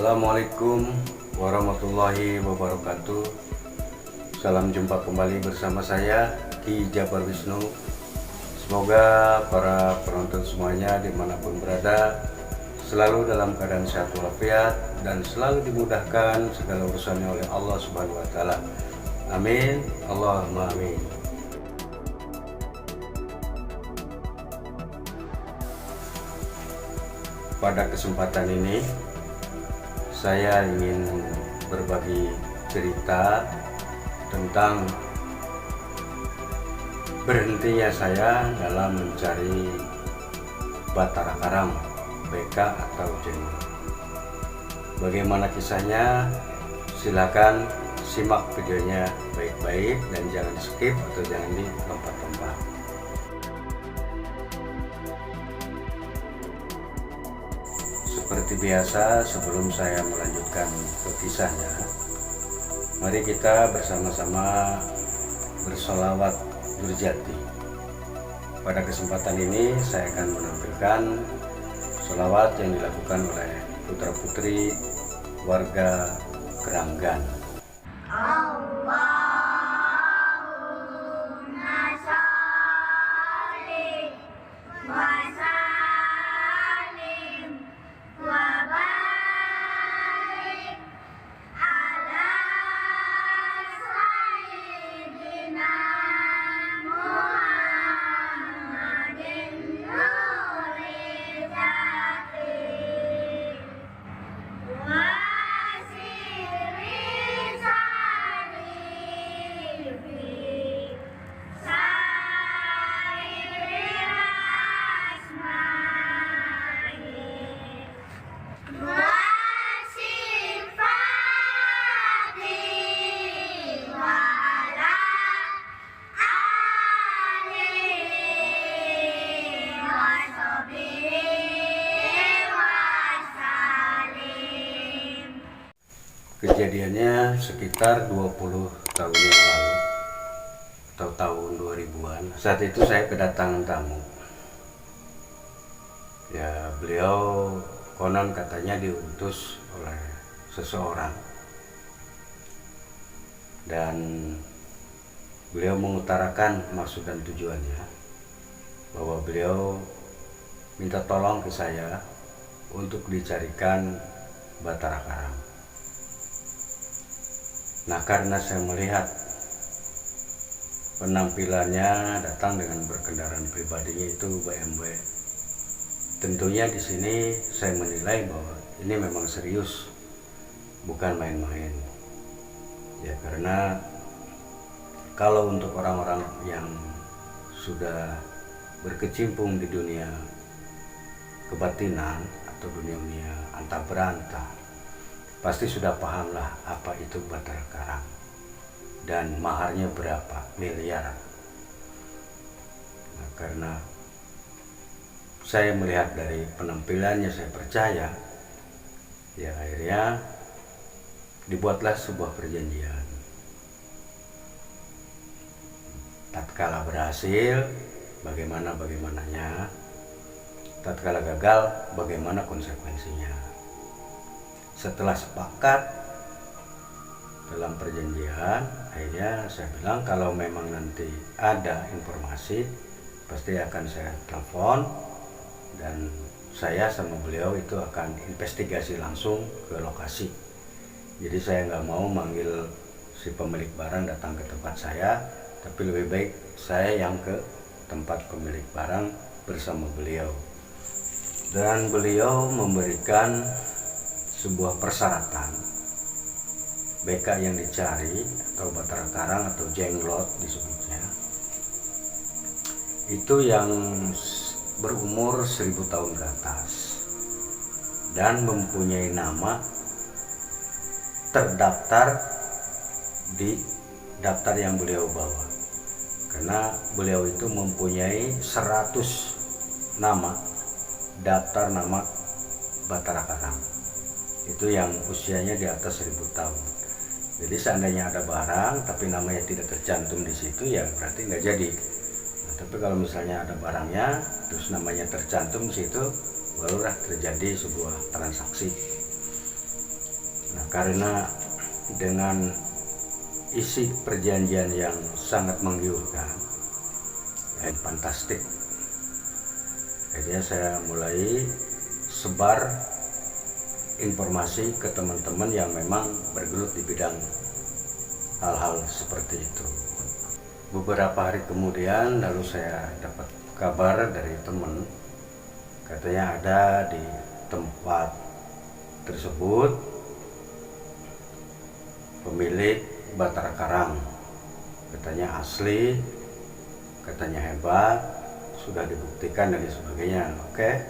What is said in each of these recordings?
Assalamualaikum warahmatullahi wabarakatuh. Salam jumpa kembali bersama saya Ki Jabar Wisnu. Semoga para penonton semuanya dimanapun berada selalu dalam keadaan sehat walafiat dan selalu dimudahkan segala urusannya oleh Allah Subhanahu wa Ta'ala. Amin, Allahumma amin. Pada kesempatan ini saya ingin berbagi cerita tentang berhentinya saya dalam mencari batara karam, BK atau jenggot. Bagaimana kisahnya? Silakan simak videonya baik-baik dan jangan skip atau jangan dilompat-lompat. Seperti biasa, sebelum saya melanjutkan ke kisahnya, mari kita bersama-sama bersolawat berjati. Pada kesempatan ini saya akan menampilkan solawat yang dilakukan oleh putra-putri warga Keranggan. Kejadiannya sekitar 20 tahun yang lalu atau tahun 2000-an. Saat itu saya kedatangan tamu. Ya, beliau konon katanya diutus oleh seseorang. Dan beliau mengutarakan maksud dan tujuannya bahwa beliau minta tolong ke saya untuk dicarikan batara karam. Nah, karena saya melihat penampilannya datang dengan berkendaraan pribadinya itu BMW, tentunya di sini saya menilai bahwa ini memang serius, bukan main-main. Ya, karena kalau untuk orang-orang yang sudah berkecimpung di dunia kebatinan atau dunia antah berantah, pasti sudah pahamlah apa itu batara karam dan maharnya berapa miliar. Nah, karena saya melihat dari penampilannya, saya percaya, ya akhirnya dibuatlah sebuah perjanjian. Tatkala berhasil, bagaimananya, tatkala gagal, bagaimana konsekuensinya. Setelah sepakat dalam perjanjian, akhirnya saya bilang kalau memang nanti ada informasi pasti akan saya telepon dan saya sama beliau itu akan investigasi langsung ke lokasi. Jadi saya nggak mau manggil si pemilik barang datang ke tempat saya, tapi lebih baik saya yang ke tempat pemilik barang bersama beliau. Dan beliau memberikan sebuah persyaratan. BK yang dicari atau batara karang atau jenglot disebutnya, itu yang berumur 1000 tahun ke atas dan mempunyai nama terdaftar di daftar yang beliau bawa, karena beliau itu mempunyai 100 nama, daftar nama batara karang itu yang usianya di atas 1000 tahun. Jadi seandainya ada barang tapi namanya tidak tercantum di situ, ya berarti nggak jadi. Nah, tapi kalau misalnya ada barangnya terus namanya tercantum di situ, barulah terjadi sebuah transaksi. karena dengan isi perjanjian yang sangat menggiurkan dan fantastik, akhirnya saya mulai sebar informasi ke teman-teman yang memang bergelut di bidang hal-hal seperti itu. Beberapa hari kemudian lalu saya dapat kabar dari teman, katanya ada di tempat tersebut pemilik Batara Karang, katanya asli, katanya hebat, sudah dibuktikan dan sebagainya. Oke,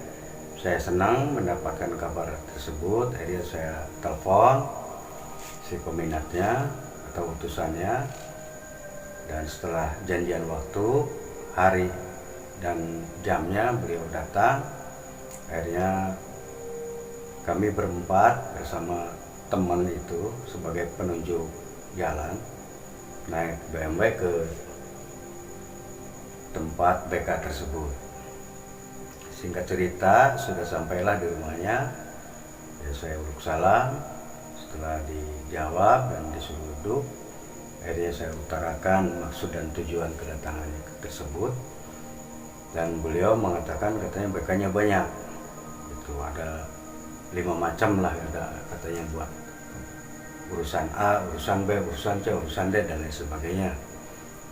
saya senang mendapatkan kabar tersebut. Akhirnya saya telepon si peminatnya atau utusannya, dan setelah janjian waktu, hari dan jamnya beliau datang. Akhirnya kami berempat bersama teman itu sebagai penunjuk jalan naik BMW ke tempat BK tersebut. Singkat cerita, sudah sampailah di rumahnya. Ya, saya uruk salam. Setelah dijawab dan disuruh duduk, akhirnya saya utarakan maksud dan tujuan kedatangannya tersebut. Dan beliau mengatakan katanya BK-nya banyak. Itu ada 5 macam lah, ada katanya buat urusan A, urusan B, urusan C, urusan D dan lain sebagainya.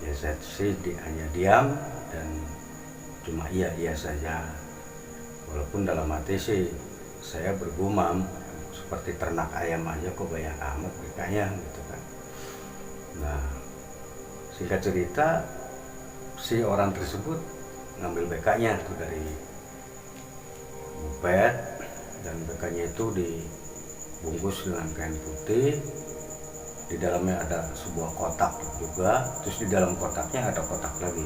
Ya saya sih hanya diam dan cuma iya saja. Walaupun dalam hati sih saya bergumam, seperti ternak ayam aja kok banyak amat BK-nya gitu kan. Nah, singkat cerita, si orang tersebut ngambil BK-nya tuh dari bupet, dan BK-nya itu dibungkus dengan kain putih. Di dalamnya ada sebuah kotak juga, terus di dalam kotaknya ada kotak lagi.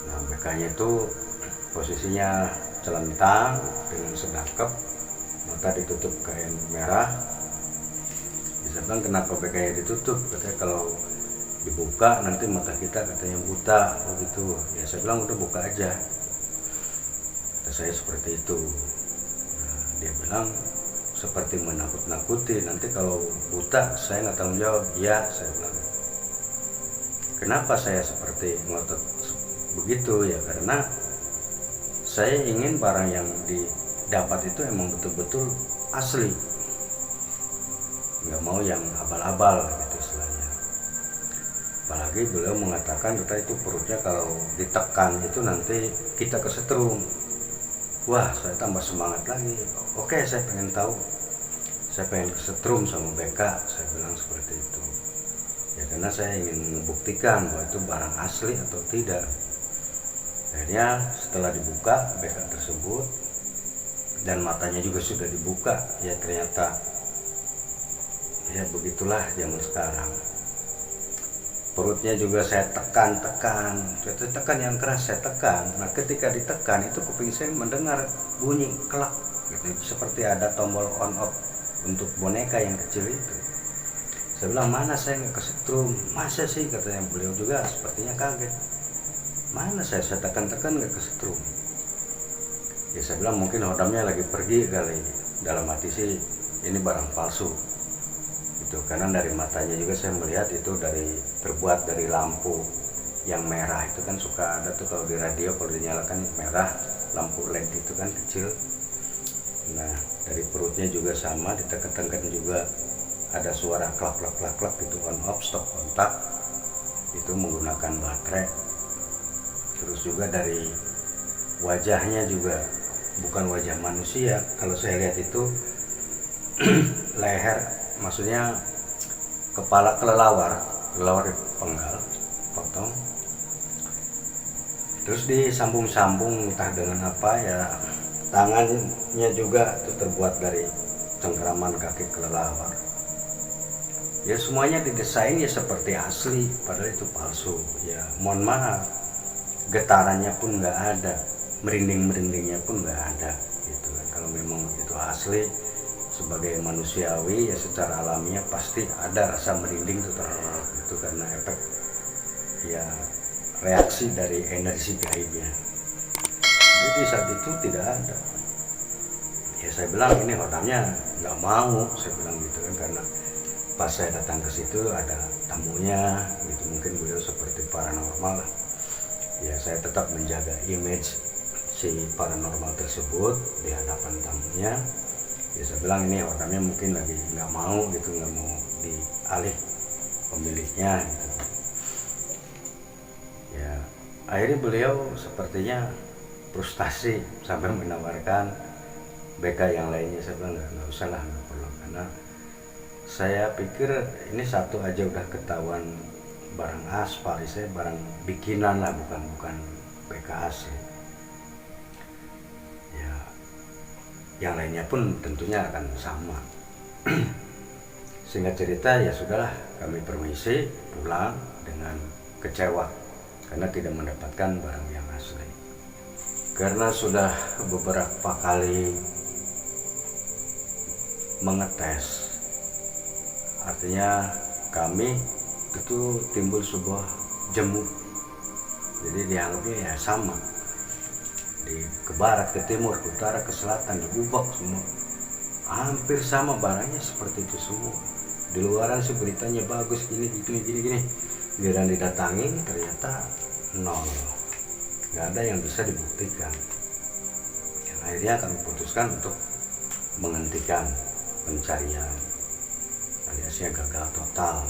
Nah, BK-nya itu posisinya celentang dengan sedangkap, mata ditutup kain merah. Saya bilang, kenapa BK-nya ditutup? Katanya kalau dibuka nanti mata kita katanya buta begitu. Ya saya bilang udah buka aja. Kata saya seperti itu. Nah, dia bilang seperti menakut-nakuti, nanti kalau buta saya nggak tanggung jawab. Ya saya bilang, kenapa saya seperti ngotot begitu? Ya karena saya ingin barang yang didapat itu emang betul-betul asli, nggak mau yang abal-abal gitu istilahnya. Apalagi beliau mengatakan kita itu perutnya kalau ditekan itu nanti kita kesetrum. Wah, saya tambah semangat lagi. Oke, saya pengen tahu, saya pengen kesetrum sama BK, saya bilang seperti itu. Ya karena saya ingin membuktikan bahwa itu barang asli atau tidak. Akhirnya setelah dibuka BK tersebut dan matanya juga sudah dibuka, ya ternyata ya begitulah zaman sekarang. Perutnya juga saya tekan yang keras saya tekan. Nah ketika ditekan itu kuping saya mendengar bunyi klak gitu, seperti ada tombol on off untuk boneka yang kecil itu. Saya bilang, mana saya nggak kesetrum? Masa sih, katanya. Beliau juga sepertinya kaget. Mana saya tekan-tekan nggak kesetrum. Ya saya bilang mungkin hodamnya lagi pergi kali. Dalam hati sih ini barang palsu. Karena dari matanya juga saya melihat itu terbuat dari lampu yang merah. Itu kan suka ada tuh kalau di radio, kalau dinyalakan merah, lampu LED itu kan kecil. Nah dari perutnya juga sama, ditekan-tekan juga ada suara klak gitu, on off, stop kontak, itu menggunakan baterai. Terus juga dari wajahnya juga bukan wajah manusia. Kalau saya lihat itu leher, maksudnya kepala kelelawar dipenggal, potong, terus disambung-sambung entah dengan apa ya. Tangannya juga itu terbuat dari cengkeraman kaki kelelawar. Ya semuanya didesain ya seperti asli, padahal itu palsu. Ya mohon maaf, getarannya pun nggak ada, merindingnya pun nggak ada gitu kan. Kalau memang itu asli, sebagai manusiawi ya secara alamiah pasti ada rasa merinding itu karena efek ya reaksi dari energi gaibnya. Jadi saat itu tidak ada. Ya saya bilang ini hotelnya nggak mau, saya bilang gitu kan, karena pas saya datang ke situ ada tamunya gitu, mungkin beliau seperti paranormal lah. Ya saya tetap menjaga image si paranormal tersebut di hadapan tamunya. Ya saya bilang ini hotelnya mungkin lagi nggak mau gitu, nggak mau dialih pemiliknya gitu. Ya akhirnya beliau sepertinya frustasi sampai menawarkan BK yang lainnya. Saya bilang nggak usah lah, nggak perlu, karena saya pikir ini satu aja udah ketahuan barang aspal, saya barang bikinan lah, bukan BK asli. Ya yang lainnya pun tentunya akan sama. Singkat cerita ya sudahlah, kami permisi pulang dengan kecewa karena tidak mendapatkan barang yang asli. Karena sudah beberapa kali mengetes, artinya kami itu timbul sebuah jemu. Jadi dianggapnya ya sama, ke barat, ke timur, ke utara, ke selatan, di Bubak semua hampir sama barangnya seperti itu semua. Di luaran sih beritanya bagus, gini. Giliran didatangi ternyata nol, nggak ada yang bisa dibuktikan. Yang akhirnya kami putuskan untuk menghentikan pencarian, aliasnya gagal total.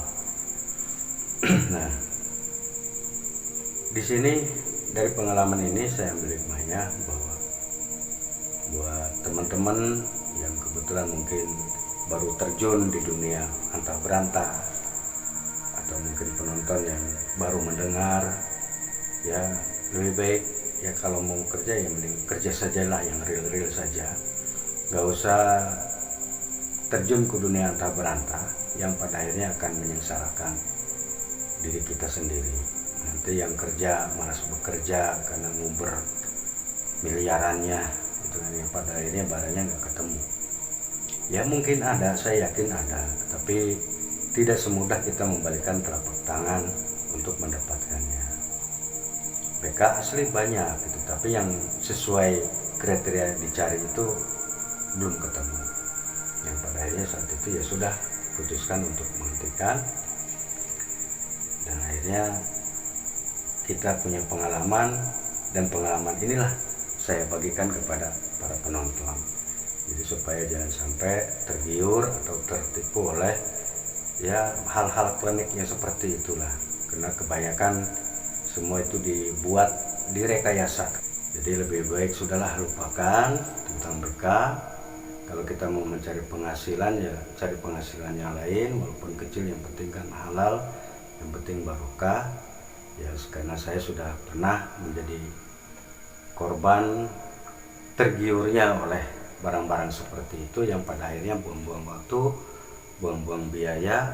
Nah, di sini dari pengalaman ini saya ambil hikmahnya bahwa buat teman-teman yang kebetulan mungkin baru terjun di dunia antah berantah, atau mungkin penonton yang baru mendengar, ya lebih baik ya kalau mau kerja ya mending kerja sajalah yang real saja, nggak usah terjun ke dunia antah berantah yang pada akhirnya akan menyengsarakan diri kita sendiri. Nanti yang kerja malas bekerja karena nguber miliarannya itu kan, yang pada akhirnya barangnya nggak ketemu. Ya mungkin ada, saya yakin ada, tapi tidak semudah kita membalikkan telapak tangan untuk mendapatkannya. BK asli banyak gitu, tapi yang sesuai kriteria dicari itu belum ketemu. Yang pada akhirnya saat itu ya sudah putuskan untuk menghentikan, dan akhirnya kita punya pengalaman, dan pengalaman inilah saya bagikan kepada para penonton. Jadi supaya jangan sampai tergiur atau tertipu oleh ya hal-hal kliniknya seperti itulah, karena kebanyakan semua itu dibuat direkayasa. Jadi lebih baik sudahlah lupakan tentang BK. Kalau kita mau mencari penghasilan ya cari penghasilan yang lain, walaupun kecil, yang penting kan halal, yang penting barokah. Ya karena saya sudah pernah menjadi korban tergiurnya oleh barang-barang seperti itu, yang pada akhirnya buang-buang waktu, buang-buang biaya,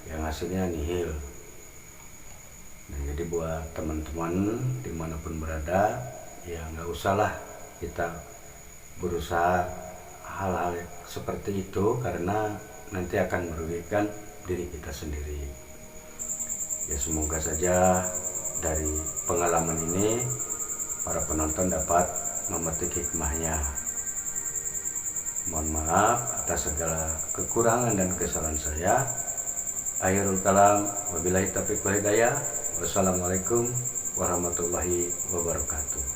yang hasilnya nihil. Nah, jadi buat teman-teman dimanapun berada, ya nggak usahlah kita berusaha hal-hal seperti itu, karena nanti akan merugikan diri kita sendiri. Ya semoga saja dari pengalaman ini para penonton dapat memetik hikmahnya. Mohon maaf atas segala kekurangan dan kesalahan saya. Akhirul kalam, wabillahi taufiq wal hidayah. Wassalamualaikum warahmatullahi wabarakatuh.